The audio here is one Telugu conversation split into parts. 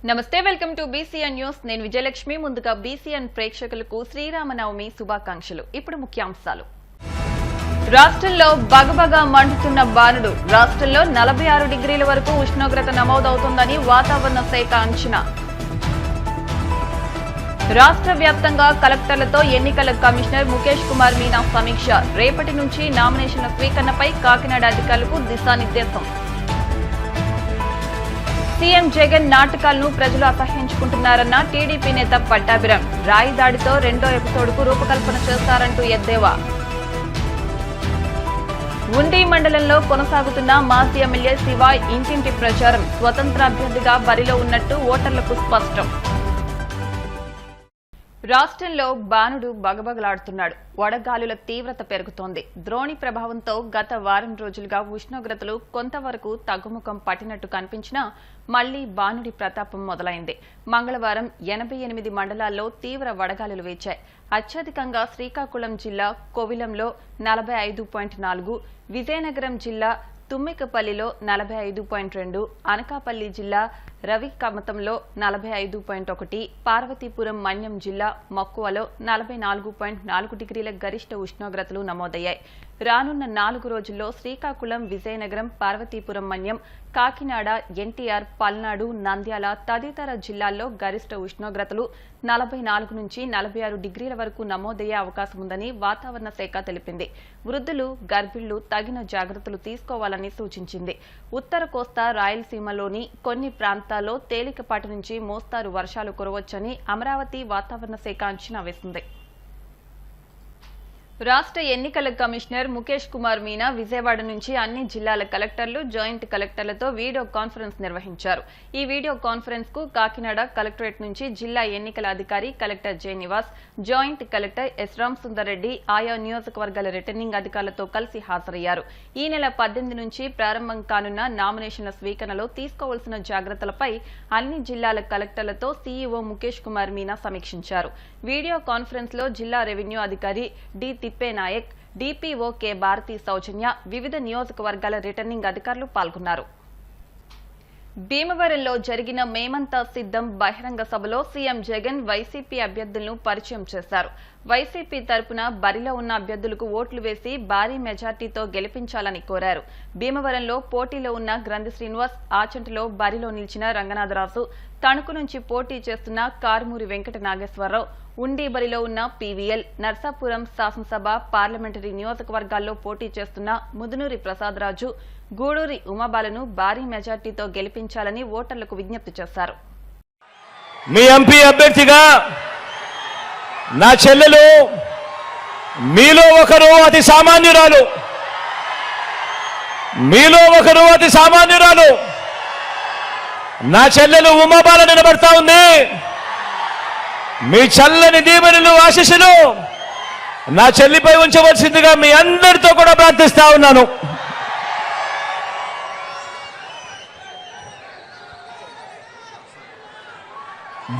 నమస్తే వెల్కమ్ టు బీసీఎన్ న్యూస్ నేను విజయలక్ష్మి ముందుగా బీసీఎన్ ప్రేక్షకులకు శ్రీరామనవమి శుభాకాంక్షలు ఇప్పుడు ముఖ్యాంశాలు రాష్ట్రంలో బగబగ మండుతున్న బాణుడు రాష్ట్రంలో 46 డిగ్రీల వరకు ఉష్ణోగ్రత నమోదవుతుందని వాతావరణ శాఖ అంచనా రాష్ట్ర వ్యాప్తంగా కలెక్టర్లతో ఎన్నికల కమిషనర్ ముఖేష్ కుమార్ మీనా సమీక్ష రేపటి నుంచి నామినేషన్ల స్వీకరణపై కాకినాడ అధికారులకు దిశానిర్దేశం సీఎం జగన్ నాటకాలను ప్రజలు అసహ్యించుకుంటున్నారన్న టీడీపీ నేత పట్టాభిరాం రాయి దాడితో రెండో ఎపిసోడ్కు రూపకల్పన చేస్తారంటూ ఎద్దేవా ఉండి మండలంలో కొనసాగుతున్న మాజీ ఎమ్మెల్యే శివ ఇంటింటి ప్రచారం స్వతంత్ర అభ్యర్థిగా బరిలో ఉన్నట్టు ఓటర్లకు స్పష్టం రాష్ట్రంలో బాణుడు బగబగలాడుతున్నాడు వడగాలుల తీవ్రత పెరుగుతోంది ద్రోణి ప్రభావంతో గత వారం రోజులుగా ఉష్ణోగ్రతలు కొంతవరకు తగ్గుముఖం పట్టినట్టు కనిపించినా మళ్లీ బాణుడి ప్రతాపం మొదలైంది మంగళవారం 88 మండలాల్లో తీవ్ర వడగాలులు వీచాయి అత్యధికంగా శ్రీకాకుళం జిల్లా కోవిలంలో 45.4 విజయనగరం జిల్లా తుమ్మికపల్లిలో 45.2 అనకాపల్లి జిల్లా రవికమతంలో 45.1 పార్వతీపురం మన్యం జిల్లా మక్కువలో 44.4 డిగ్రీల గరిష్ట ఉష్ణోగ్రతలు నమోదయ్యాయి రానున్న 4 రోజుల్లో శ్రీకాకుళం విజయనగరం పార్వతీపురం మన్యం కాకినాడ ఎన్టీఆర్ పల్నాడు నంద్యాల తదితర జిల్లాల్లో గరిష్ట ఉష్ణోగ్రతలు 44 నుంచి 46 డిగ్రీల వరకు నమోదయ్యే అవకాశం ఉందని వాతావరణ శాఖ తెలిపింది వృద్ధులు గర్భిణులు తగిన జాగ్రత్తలు తీసుకోవాలని సూచించింది ఉత్తర కోస్తా రాయలసీమలోని కొన్ని ప్రాంతాల్లో తేలికపాటి నుంచి మోస్తారు వర్షాలు కురవచ్చని అమరావతి వాతావరణ శాఖ అంచనా వేసింది రాష్ట్ర ఎన్నికల కమిషనర్ ముఖేష్ కుమార్ మీనా విజయవాడ నుంచి అన్ని జిల్లాల కలెక్టర్లు జాయింట్ కలెక్టర్లతో వీడియో కాన్ఫరెన్స్ నిర్వహించారు ఈ వీడియో కాన్ఫరెన్స్ కు కాకినాడ కలెక్టరేట్ నుంచి జిల్లా ఎన్నికల అధికారి collector J Nivas joint collector S Ram Sundar Reddy ఆయా నియోజకవర్గాల రిటర్నింగ్ అధికారులతో కలిసి హాజరయ్యారు ఈ నెల 18 నుంచి ప్రారంభం కానున్న నామినేషన్ల స్వీకరణలో తీసుకోవాల్సిన జాగ్రత్తలపై అన్ని జిల్లాల కలెక్టర్లతో సీఈఓ ముఖేష్ కుమార్ మీనా సమీక్షించారు వీడియో కాన్ఫరెన్స్ లో జిల్లా రెవెన్యూ అధికారి D Thippenayak DPO K Bharathi Soujanya వివిధ నియోజకవర్గాల రిటర్నింగ్ అధికారులు పాల్గొన్నారు భీమవరంలో జరిగిన మేమంతా సిద్ధం బహిరంగ సభలో సీఎం జగన్ వైసీపీ అభ్యర్థులను పరిచయం చేశారు వైసీపీ తరపున బరిలో ఉన్న అభ్యర్థులకు ఓట్లు వేసి భారీ మెజార్టీతో గెలిపించాలని కోరారు భీమవరంలో పోటీలో ఉన్న గ్రంథి శ్రీనివాస్ ఆచంటలో బరిలో నిలిచిన రంగనాథరాజు తణుకు నుంచి పోటీ చేస్తున్న కారుమూరి వెంకట నాగేశ్వరరావు ఉండి బరిలో ఉన్న పీవీఎల్ నర్సాపురం శాసనసభ పార్లమెంటరీ నియోజకవర్గాల్లో పోటీ చేస్తున్న ముదునూరి ప్రసాదరాజు గూడూరి ఉమాబాలను భారీ మెజార్టీతో గెలిపించాలని ఓటర్లకు విజ్ఞప్తి చేశారు మీ ఎంపీ అభ్యర్థిగా నా చెల్లెలు మీలో ఒకరు అతి సామాన్యురాలు నా చెల్లెలు ఉమాబాల నిలబడతా ఉంది మీ చల్లని దీవెనలు ఆశీస్సులు నా చెల్లిపై ఉంచవలసిందిగా మీ అందరితో కూడా ప్రార్థిస్తా ఉన్నాను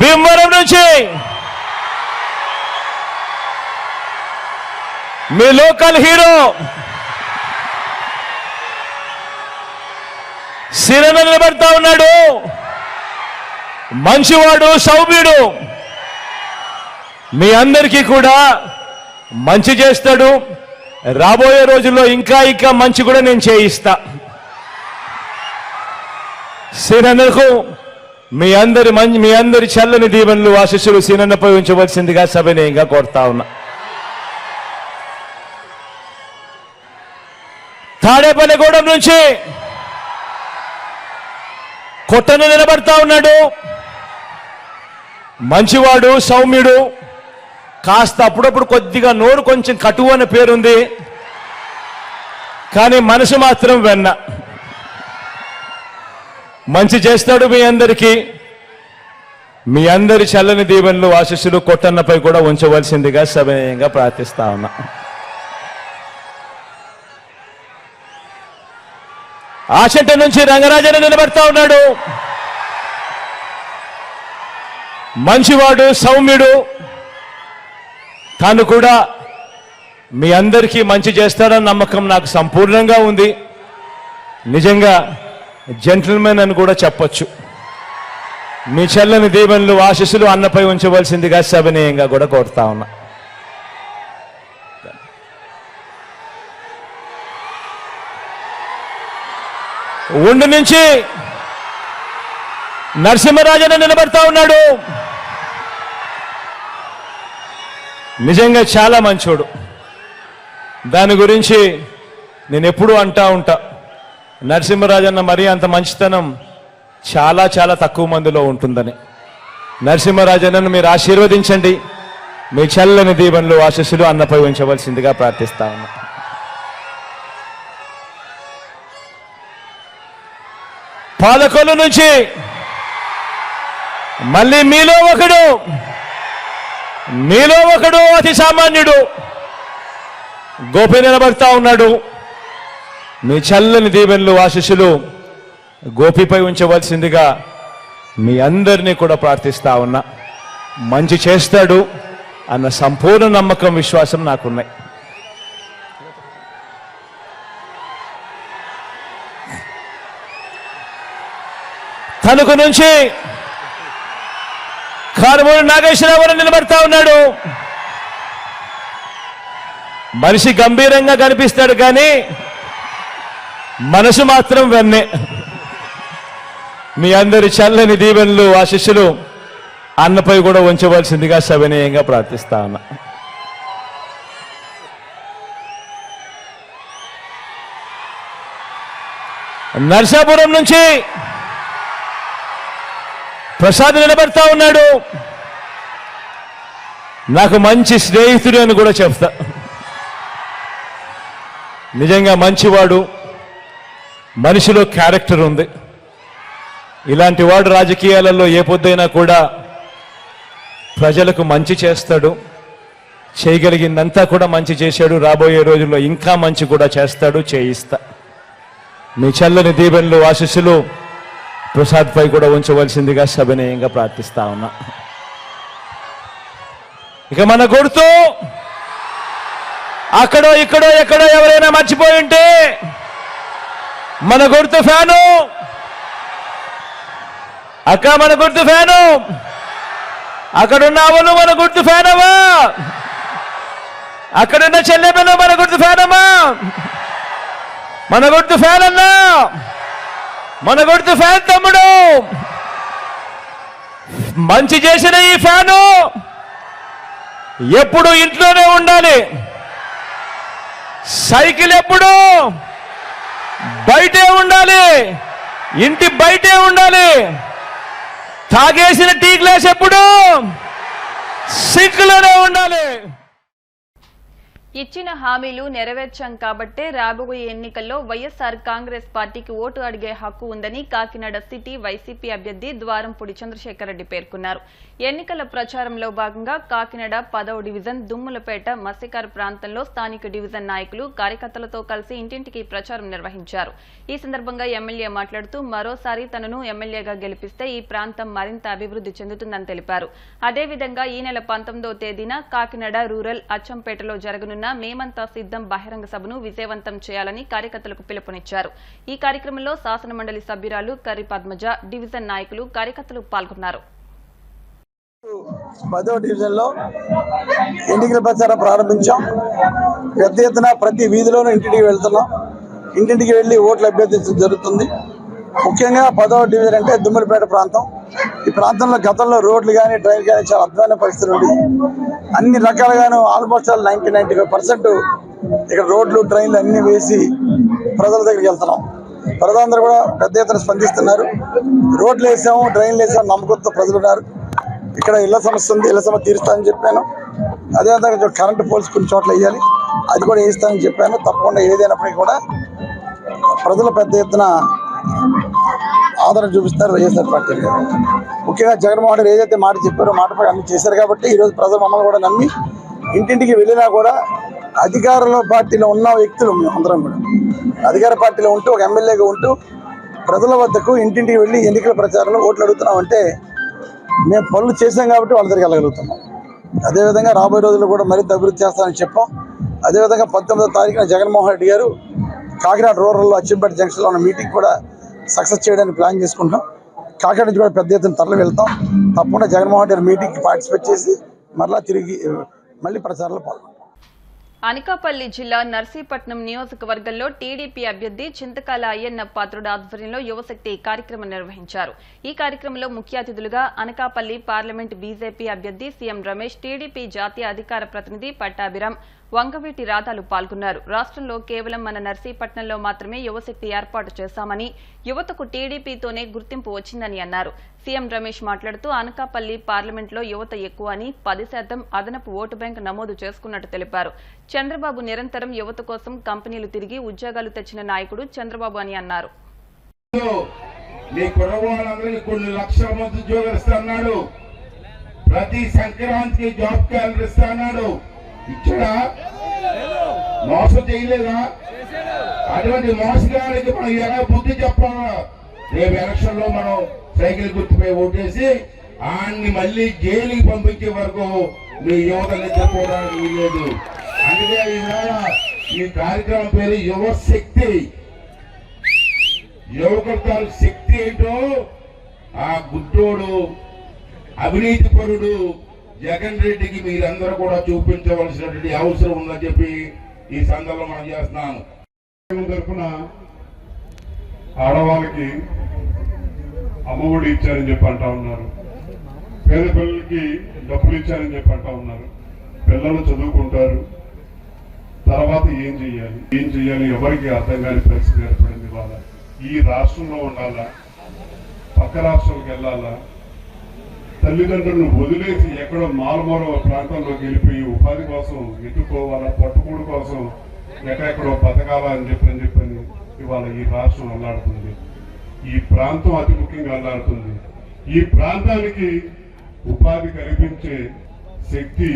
భీమవరం నుంచి మీ లోకల్ హీరో సిరన నిలబడతా ఉన్నాడు మంచివాడు సౌమ్యుడు మీ అందరికీ కూడా మంచి చేస్తాడు రాబోయే రోజుల్లో ఇంకా మంచి కూడా నేను చేయిస్తా సిరన్నకు మీ అందరి చల్లని దీవెనలు ఆశీస్సులు సీనన్నపై ఉంచవలసిందిగా సవినయంగా కోరుతా ఉన్నా తాడేపల్లిగూడెం నుంచి కొట్టను నిలబడతా ఉన్నాడు మంచివాడు సౌమ్యుడు కాస్త అప్పుడప్పుడు కొద్దిగా నోరు కొంచెం కటువు అనే పేరుంది కానీ మనసు మాత్రం వెన్న మంచి చేస్తాడు మీ అందరి చల్లని దీవెనలు ఆశీస్సులు కొట్టన్నపై కూడా ఉంచవలసిందిగా సవినయంగా ప్రార్థిస్తా ఉన్నా ఆచంట నుంచి రంగరాజన్ నిలబడతా ఉన్నాడు మంచివాడు సౌమ్యుడు తాను కూడా మీ అందరికీ మంచి చేస్తాడన్న నమ్మకం నాకు సంపూర్ణంగా ఉంది నిజంగా జెంటిల్మెన్ అని కూడా చెప్పొచ్చు మీ చల్లని దీవెనలు ఆశీస్సులు అన్నపై ఉంచవలసిందిగా సవినయంగా కూడా కోరుతా ఉన్నా. ఉండి నుంచి నరసింహరాజన్న నిలబడతా ఉన్నాడు. నిజంగా చాలా మంచోడు. దాని గురించి నేను ఎప్పుడూ అంటా ఉంటా, నరసింహరాజన్న మరీ అంత మంచితనం చాలా చాలా తక్కువ మందిలో ఉంటుందని. నరసింహరాజన్నను మీరు ఆశీర్వదించండి. మీ చల్లని దీవెనలు ఆశీస్సులు అన్నపై ఉంచవలసిందిగా ప్రార్థిస్తా ఉన్నా. పాలకొల్లు నుంచి మళ్ళీ మీలో ఒకడు అతి సామాన్యుడు గోపి నిలబడతా ఉన్నాడు. మీ చల్లని దీవెనలు ఆశీస్సులు గోపిపై ఉంచవలసిందిగా మీ అందరినీ కూడా ప్రార్థిస్తా ఉన్నా. మంచి చేస్తాడు అన్న సంపూర్ణ నమ్మకం విశ్వాసం నాకున్నాయి. తణుకు నుంచి కారుమూరి నాగేశ్వరరావు నిలబడతా ఉన్నాడు. మనిషి గంభీరంగా కనిపిస్తాడు కానీ మనసు మాత్రం వెన్నే. మీ అందరి చల్లని దీవెనలు ఆశీస్సులు అన్నపై కూడా ఉంచవలసిందిగా సవినయంగా ప్రార్థిస్తా ఉన్నా. నర్సాపురం నుంచి ప్రసాద్ నిలబడతా ఉన్నాడు. నాకు మంచి స్నేహితుడు అని కూడా చెప్తా. నిజంగా మంచివాడు, మనిషిలో క్యారెక్టర్ ఉంది. ఇలాంటి వాడు రాజకీయాలలో ఏ పొద్దైనా కూడా ప్రజలకు మంచి చేస్తాడు. చేయగలిగిందంతా కూడా మంచి చేశాడు. రాబోయే రోజుల్లో ఇంకా మంచి కూడా చేస్తాడు, చేయిస్తా. మీ చల్లని దీవెనలు ఆశీస్సులు ప్రసాద్ పై కూడా ఉంచవలసిందిగా సవినయంగా ప్రార్థిస్తా ఉన్నా. ఇక మన గుర్తు అక్కడో ఇక్కడో ఎక్కడో ఎవరైనా మర్చిపోయి ఉంటే మన గుర్తు ఫ్యాను. అక్క మన గుర్తు ఫ్యాను. అక్కడున్నావు మన గుర్తు ఫ్యానవా? అక్కడున్న చెల్లెమ్మను మన గుర్తు ఫ్యానమ్మా? మన గుర్తు ఫ్యాన్ అన్నా, మన గుర్తు ఫ్యాన్ తమ్ముడు. మంచి చేసిన ఈ ఫ్యాను ఎప్పుడు ఇంట్లోనే ఉండాలి. సైకిల్ ఎప్పుడు బయటే ఉండాలి, ఇంటి బయటే ఉండాలి. తాగేసిన టీ గ్లాస్ ఎప్పుడు సింక్లోనే ఉండాలి. ఇచ్చిన హామీలు నెరవేర్చాం కాబట్టే రాబోయే ఎన్నికల్లో వైఎస్ఆర్ కాంగ్రెస్ పార్టీకి ఓటు అడిగే హక్కు ఉందని కాకినాడ సిటీ వైసీపీ అభ్యర్థి ద్వారంపూడి చంద్రశేఖర్ రెడ్డి పేర్కొన్నారు. ఎన్నికల ప్రచారంలో భాగంగా కాకినాడ 10వ డివిజన్ దుమ్ములపేట మత్స్యకార ప్రాంతంలో స్థానిక డివిజన్ నాయకులు కార్యకర్తలతో కలిసి ఇంటింటికి ప్రచారం నిర్వహించారు. ఈ సందర్భంగా ఎమ్మెల్యే మాట్లాడుతూ మరోసారి తనను ఎమ్మెల్యేగా గెలిపిస్తే ఈ ప్రాంతం మరింత అభివృద్ధి చెందుతుందని తెలిపారు. అదేవిధంగా ఈ నెల 19వ తేదీన కాకినాడ రూరల్ అచ్చంపేటలో జరగనున్న మేమంతా సిద్ధం బహిరంగ సభను విజయవంతం చేయాలని కార్యకర్తలకు పిలుపునిచ్చారు. ఈ కార్యక్రమంలో శాసనమండలి సభ్యురాలు కర్రి పద్మజ, డివిజన్ నాయకులు, కార్యకర్తలు పాల్గొన్నారు. 10వ డివిజన్లో ఎన్నికల ప్రచారం ప్రారంభించాం. పెద్ద ఎత్తున ప్రతి వీధిలోనూ ఇంటింటికి వెళ్తున్నాం. ఇంటింటికి వెళ్ళి ఓట్లు అభ్యర్థించడం జరుగుతుంది. ముఖ్యంగా 10వ డివిజన్ అంటే దుమ్ములపేట ప్రాంతం. ఈ ప్రాంతంలో గతంలో రోడ్లు కానీ డ్రైన్ కానీ చాలా అద్భుతమైన పరిస్థితులు ఉండేవి. అన్ని రకాలుగాను ఆల్మోస్ట్ 90-95% ఇక్కడ రోడ్లు డ్రైన్లు అన్ని వేసి ప్రజల దగ్గరికి వెళ్తున్నాం. ప్రజలందరూ కూడా పెద్ద ఎత్తున స్పందిస్తున్నారు. రోడ్లు వేసాము, డ్రైన్లు వేసాము నమ్మకంతో ప్రజలు ఉన్నారు. ఇక్కడ ఇళ్ల సమస్య ఉంది, ఇళ్ల సమస్య తీరుస్తానని చెప్పాను. అదేవిధంగా కరెంటు పోల్స్ కొన్ని చోట్ల వేయాలి, అది కూడా వేస్తానని చెప్పాను. తప్పకుండా ఏదైనప్పటికీ కూడా ప్రజలు పెద్ద ఎత్తున ఆదరణ చూపిస్తారు వైఎస్ఆర్ పార్టీ. ముఖ్యంగా జగన్మోహన్ రెడ్డి ఏదైతే మాట చెప్పారో మాటపై అన్ని చేశారు కాబట్టి ఈరోజు ప్రజలు మమ్మల్ని కూడా నమ్మి ఇంటింటికి వెళ్ళినా కూడా అధికారంలో పార్టీలో ఉన్న వ్యక్తులు మేమందరం కూడా అధికార పార్టీలో ఉంటూ ఒక ఎమ్మెల్యేగా ఉంటూ ప్రజల వద్దకు ఇంటింటికి వెళ్ళి ఎన్నికల ప్రచారంలో ఓట్లు అడుగుతున్నామంటే మేము పనులు చేశాం కాబట్టి వాళ్ళ దగ్గరికి వెళ్ళగలుగుతున్నాం. అదేవిధంగా రాబోయే రోజుల్లో కూడా మరింత అభివృద్ధి చేస్తామని చెప్పాం. అదేవిధంగా 19వ తారీఖున జగన్మోహన్ రెడ్డి గారు కాకినాడ రూరల్లో అచ్చంపేట జంక్షన్లో ఉన్న మీటింగ్ కూడా సక్సెస్ చేయడానికి ప్లాన్ చేసుకుంటాం. కాకినాడ నుంచి కూడా పెద్ద ఎత్తున తరలి వెళ్తాం. తప్పకుండా జగన్మోహన్ రెడ్డి మీటింగ్కి పార్టిసిపేట్ చేసి మళ్ళీ ప్రచారంలో పాల్గొంటాం. అనకాపల్లి జిల్లా నర్సీపట్నం నియోజకవర్గంలో టీడీపీ అభ్యర్థి చింతకాల అయ్యన్న పాత్రుడు ఆధ్వర్యంలో యువశక్తి కార్యక్రమం నిర్వహించారు. ఈ కార్యక్రమంలో ముఖ్య అతిథులుగా అనకాపల్లి పార్లమెంట్ బీజేపీ అభ్యర్థి సీఎం రమేష్, టీడీపీ జాతీయ అధికార ప్రతినిధి పట్టాభిరామ్, వంగవీటి రాధాలు పాల్గొన్నారు. రాష్ట్రంలో కేవలం మన నర్సీపట్నంలో మాత్రమే యువశక్తి ఏర్పాటు చేశామని, యువతకు టీడీపీతోనే గుర్తింపు వచ్చిందని అన్నారు. సీఎం రమేష్ మాట్లాడుతూ అనకాపల్లి పార్లమెంట్లో యువత ఎక్కువ అని 10% అదనపు ఓటు బ్యాంక్ నమోదు చేసుకున్నట్టు తెలిపారు. చంద్రబాబు నిరంతరం యువత కోసం కంపెనీలు తిరిగి ఉద్యోగాలు తెచ్చిన నాయకుడు చంద్రబాబు అని అన్నారు. ప్రతి సంక్రాంతికి జాబ్ క్యాలెండర్ ఇస్తాడు. ఇచ్చడా? మోసం చేయలేదా? అటువంటి మోసగానికి మనం ఎలా బుద్ధి చెప్పాలా? రేపు ఎలక్షన్ లో మనం సైకిల్ గుర్తుపై ఓటేసి ఆయన్ని మళ్ళీ జైలుకి పంపించే వరకు మీ యువత నిద్రపోవడానికి వీల్లేదు. అందుకే ఈవేళ ఈ కార్యక్రమం పేరు యువశక్తి. యువకుల శక్తి ఏంటో ఆ గుడ్డోడు అవినీతి పరుడు జగన్ రెడ్డికి మీరందరూ కూడా చూపించవలసినటువంటి అవసరం ఉందని చెప్పి ఈ సందర్భంలో మనం చేస్తున్నాను. తరఫున ఆడవాళ్ళకి అమ్మఒడి ఇచ్చారని చెప్పి అంటా ఉన్నారు, పేద పిల్లలకి డబ్బులు ఇచ్చారని చెప్పి అంటా ఉన్నారు. పిల్లలు చదువుకుంటారు, తర్వాత ఏం చెయ్యాలి ఎవరికి అర్థం కాని పరిస్థితి ఏర్పడింది. వాళ్ళ ఈ రాష్ట్రంలో ఉండాలా, పక్క రాష్ట్రాలకు వెళ్ళాలా, తల్లిదండ్రులను వదిలేసి ఎక్కడో మారుమూల ప్రాంతంలోకి వెళ్ళిపోయి ఉపాధి కోసం ఎత్తుకోవాలా, పట్టుకూడు కోసం ఎక్కడెక్కడో బతకాలా అని చెప్పని ఇవాళ ఈ రాష్ట్రం అల్లాడుతుంది. ఈ ప్రాంతం అతి ముఖ్యంగా అల్లాడుతుంది. ఈ ప్రాంతానికి ఉపాధి కల్పించే శక్తి,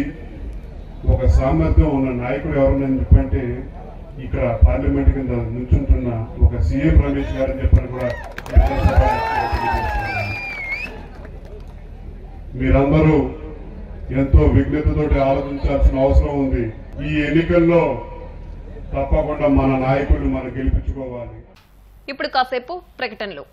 ఒక సామర్థ్యం ఉన్న నాయకుడు ఎవరని చెప్పంటే ఇక్కడ పార్లమెంట్ కింద నుంచుంటున్న ఒక సీఎం రమేష్ గారని చెప్పని కూడా మీరందరూ ఎంతో విజ్ఞతతోటి ఆలోచించాల్సిన అవసరం ఉంది. ఈ ఎన్నికల్లో తప్పకుండా మన నాయకులు మనం గెలిపించుకోవాలి. ఇప్పుడు కాసేపు ప్రకటనలు.